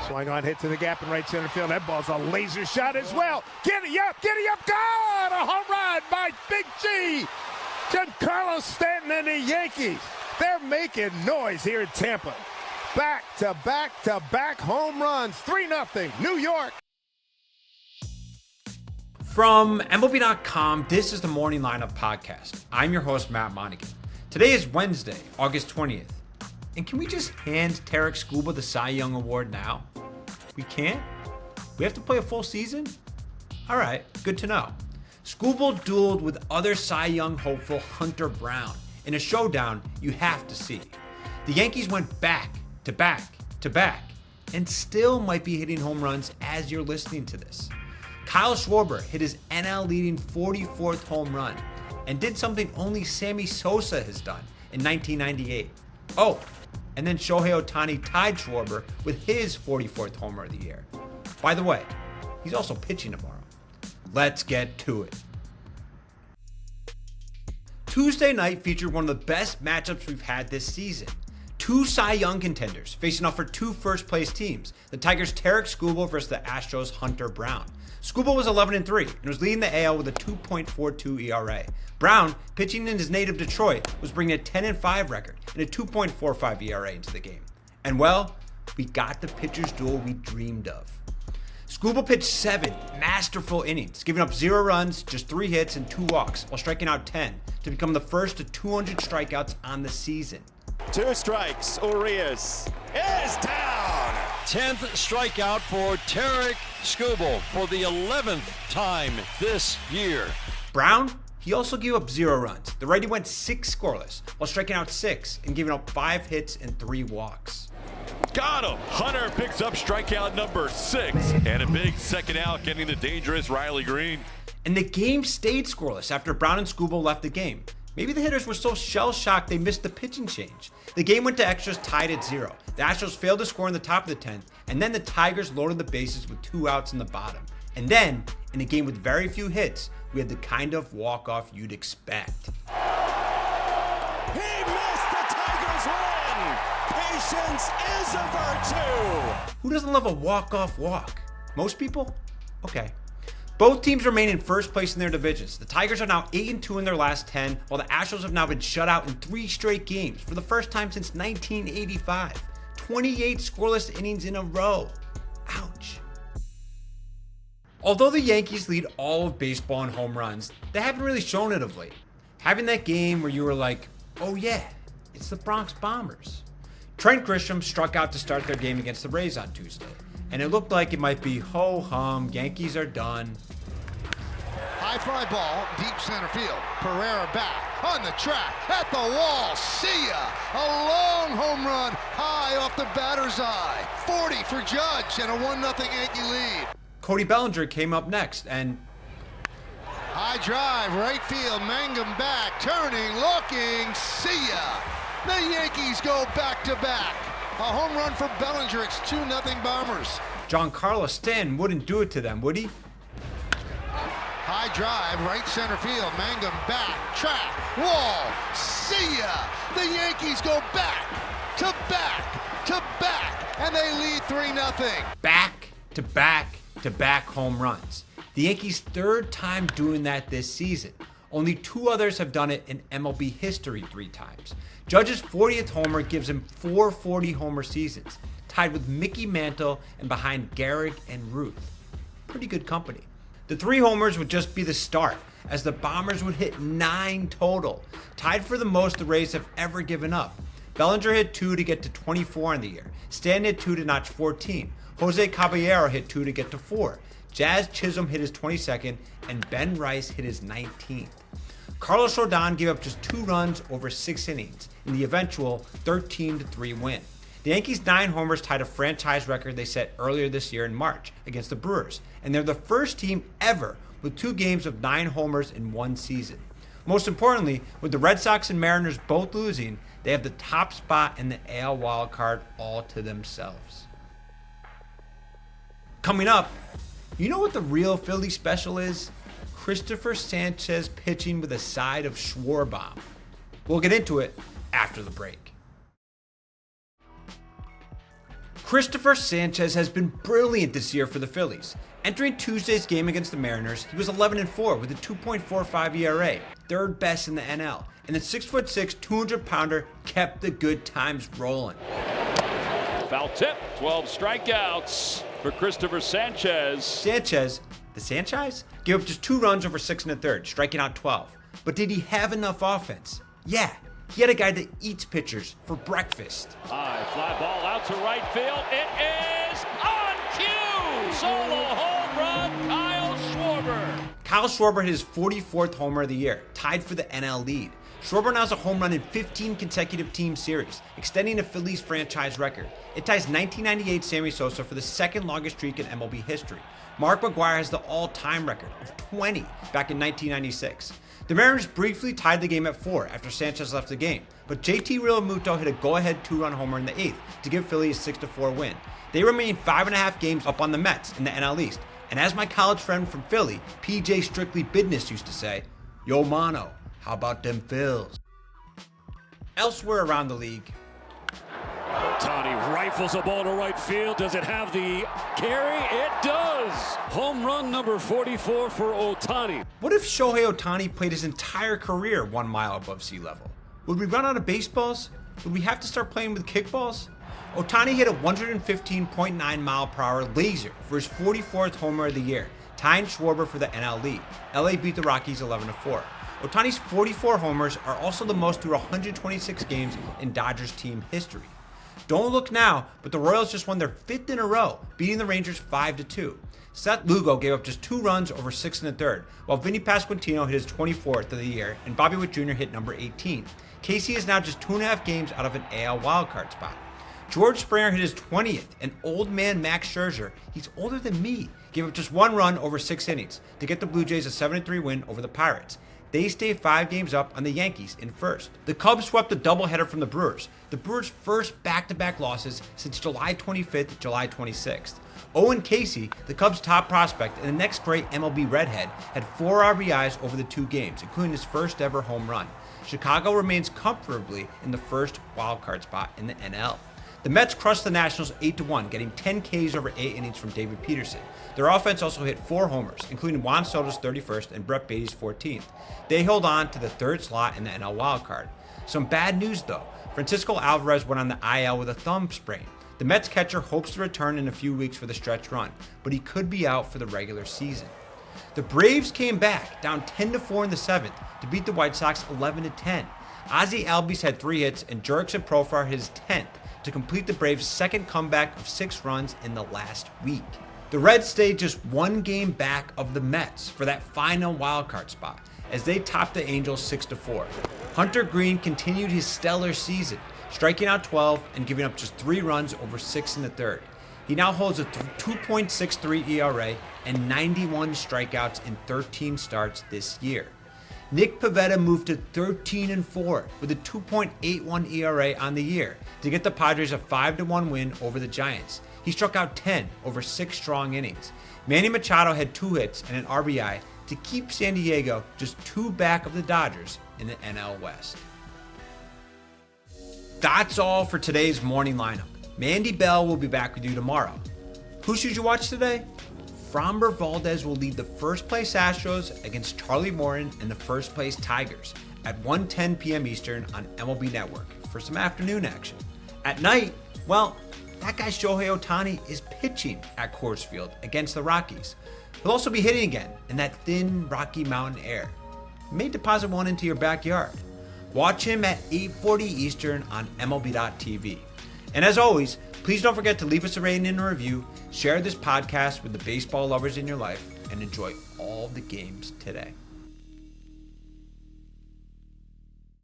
Swing on, hit to the gap in right center field. That ball's a laser shot as well. Giddy up, God! A home run by Big G. Giancarlo Stanton and the Yankees. They're making noise here in Tampa. Back-to-back-to-back home runs. 3-0, New York. From MLB.com, this is the Morning Lineup Podcast. I'm your host, Matt Monaghan. Today is Wednesday, August 20th. And can we just hand Tarik Skubal the Cy Young Award now? We can't? We have to play a full season? All right, good to know. Skubal dueled with other Cy Young hopeful Hunter Brown in a showdown you have to see. The Yankees went back to back to back and still might be hitting home runs as you're listening to this. Kyle Schwarber hit his NL leading 44th home run and did something only Sammy Sosa has done in 1998. Oh, and then Shohei Ohtani tied Schwarber with his 44th homer of the year. By the way, he's also pitching tomorrow. Let's get to it. Tuesday night featured one of the best matchups we've had this season. Two Cy Young contenders facing off for two first-place teams. The Tigers' Tarik Skubal versus the Astros' Hunter Brown. Skubal was 11-3 and was leading the AL with a 2.42 ERA. Brown, pitching in his native Detroit, was bringing a 10-5 record and a 2.45 ERA into the game. And well, we got the pitcher's duel we dreamed of. Skubal pitched 7 masterful innings, giving up 0 runs, just 3 hits, and 2 walks, while striking out 10 to become the first to 200 strikeouts on the season. 2 strikes, Urias is down. 10th strikeout for Tarik Skubal for the 11th time this year. Brown, he also gave up 0 runs. The righty went 6 scoreless, while striking out 6 and giving up 5 hits and 3 walks. Got him. Hunter picks up strikeout number 6 and a big second out, getting the dangerous Riley Green. And the game stayed scoreless after Brown and Skubal left the game. Maybe the hitters were so shell-shocked they missed the pitching change. The game went to extras tied at 0. The Astros failed to score in the top of the 10th, and then the Tigers loaded the bases with 2 outs in the bottom. And then, in a game with very few hits, we had the kind of walk-off you'd expect. He missed the Tigers win. Patience is a virtue. Who doesn't love a walk-off walk? Most people? Okay. Both teams remain in first place in their divisions. The Tigers are now 8-2 in their last 10, while the Astros have now been shut out in 3 straight games for the first time since 1985. 28 scoreless innings in a row. Ouch. Although the Yankees lead all of baseball in home runs, they haven't really shown it of late. Having that game where you were like, oh yeah, it's the Bronx Bombers. Trent Grisham struck out to start their game against the Rays on Tuesday, and it looked like it might be ho-hum, Yankees are done. High fly ball, deep center field. Pereira back, on the track, at the wall, see ya! A long home run, high off the batter's eye. 40 for Judge, and a 1-0 Yankee lead. Cody Bellinger came up next, and high drive, right field, Mangum back, turning, looking, see ya! The Yankees go back-to-back. A home run for Bellinger, it's 2-0 Bombers. Giancarlo Stanton wouldn't do it to them, would he? High drive, right center field, Mangum back, track, wall, see ya! The Yankees go back to back to back, and they lead 3-0. Back to back to back home runs. The Yankees' 3rd time doing that this season. Only 2 others have done it in MLB history 3 times. Judge's 40th homer gives him 4 40 homer seasons, tied with Mickey Mantle and behind Gehrig and Ruth. Pretty good company. The 3 homers would just be the start, as the Bombers would hit 9 total, tied for the most the Rays have ever given up. Bellinger hit 2 to get to 24 in the year. Stanton hit 2 to notch 14. Jose Caballero hit 2 to get to 4. Jazz Chisholm hit his 22nd, and Ben Rice hit his 19th. Carlos Rodon gave up just 2 runs over 6 innings in the eventual 13-3 win. The Yankees' 9 homers tied a franchise record they set earlier this year in March against the Brewers, and they're the first team ever with 2 games of 9 homers in one season. Most importantly, with the Red Sox and Mariners both losing, they have the top spot in the AL wildcard all to themselves. Coming up, you know what the real Philly special is? Christopher Sanchez pitching with a side of Schwarbomb. We'll get into it after the break. Christopher Sanchez has been brilliant this year for the Phillies. Entering Tuesday's game against the Mariners, he was 11-4 with a 2.45 ERA, third best in the NL, and the 6'6", 200-pounder kept the good times rolling. Foul tip, 12 strikeouts for Christopher Sanchez. Sanchez, the Sanchez, gave up just 2 runs over 6 1/3, striking out 12. But did he have enough offense? Yeah, he had a guy that eats pitchers for breakfast. High fly ball out to right field. It is on cue. Solo home run, Kyle Schwarber. Kyle Schwarber hit his 44th homer of the year, tied for the NL lead. Schwarber now has a home run in 15 consecutive team series, extending the Phillies franchise record. It ties 1998 Sammy Sosa for the second longest streak in MLB history. Mark McGwire has the all-time record of 20 back in 1996. The Mariners briefly tied the game at 4 after Sanchez left the game, but JT Realmuto hit a go-ahead 2-run homer in the 8th to give Philly a 6-4 win. They remain 5.5 games up on the Mets in the NL East, and as my college friend from Philly, PJ Strictly Bidness used to say, "Yo mano, how about them Phils?" Elsewhere around the league, Ohtani rifles a ball to right field. Does it have the carry? It does. Home run number 44 for Ohtani. what if Shohei Ohtani played his entire career 1 mile above sea level? Would we run out of baseballs? Would we have to start playing with kickballs? Ohtani hit a 115.9 mile per hour laser for his 44th homer of the year, tying Schwarber for the NL lead. LA beat the Rockies 11-4. Ohtani's 44 homers are also the most through 126 games in Dodgers team history. Don't look now, but the Royals just won their 5th in a row, beating the Rangers 5-2. Seth Lugo gave up just 2 runs over 6 1/3, while Vinny Pasquantino hit his 24th of the year and Bobby Witt Jr. hit number 18. Casey is now just 2.5 games out of an AL wildcard spot. George Springer hit his 20th, and old man Max Scherzer, he's older than me, gave up just 1 run over 6 innings to get the Blue Jays a 7-3 win over the Pirates. They stay 5 games up on the Yankees in first. The Cubs swept a doubleheader from the Brewers, the Brewers' first back-to-back losses since July 25th, July 26th. Owen Casey, the Cubs' top prospect and the next great MLB redhead, had 4 RBIs over the 2 games, including his first ever home run. Chicago remains comfortably in the first wildcard spot in the NL. The Mets crushed the Nationals 8-1, getting 10 Ks over 8 innings from David Peterson. Their offense also hit 4 homers, including Juan Soto's 31st and Brett Beatty's 14th. They hold on to the 3rd slot in the NL wildcard. Some bad news though. Francisco Alvarez went on the IL with a thumb sprain. The Mets catcher hopes to return in a few weeks for the stretch run, but he could be out for the regular season. The Braves came back, down 10-4 in the 7th, to beat the White Sox 11-10. Ozzie Albies had 3 hits and Jurickson Profar his 10th to complete the Braves' second comeback of 6 runs in the last week. The Reds stayed just 1 game back of the Mets for that final wildcard spot as they topped the Angels 6-4. Hunter Green continued his stellar season, striking out 12 and giving up just 3 runs over 6 1/3. He now holds a 2.63 ERA and 91 strikeouts in 13 starts this year. Nick Pivetta moved to 13-4 with a 2.81 ERA on the year to get the Padres a 5-1 win over the Giants. He struck out 10 over 6 strong innings. Manny Machado had 2 hits and an RBI to keep San Diego just 2 back of the Dodgers in the NL West. That's all for today's morning lineup. Mandy Bell will be back with you tomorrow. Who should you watch today? Framber Valdez will lead the first place Astros against Charlie Morton and the first place Tigers at 1:10 p.m. Eastern on MLB Network for some afternoon action. At night, well, that guy Shohei Ohtani is pitching at Coors Field against the Rockies. He'll also be hitting again in that thin Rocky Mountain air. He may deposit one into your backyard. Watch him at 8:40 Eastern on MLB.tv. And as always, please don't forget to leave us a rating and a review, share this podcast with the baseball lovers in your life, and enjoy all the games today.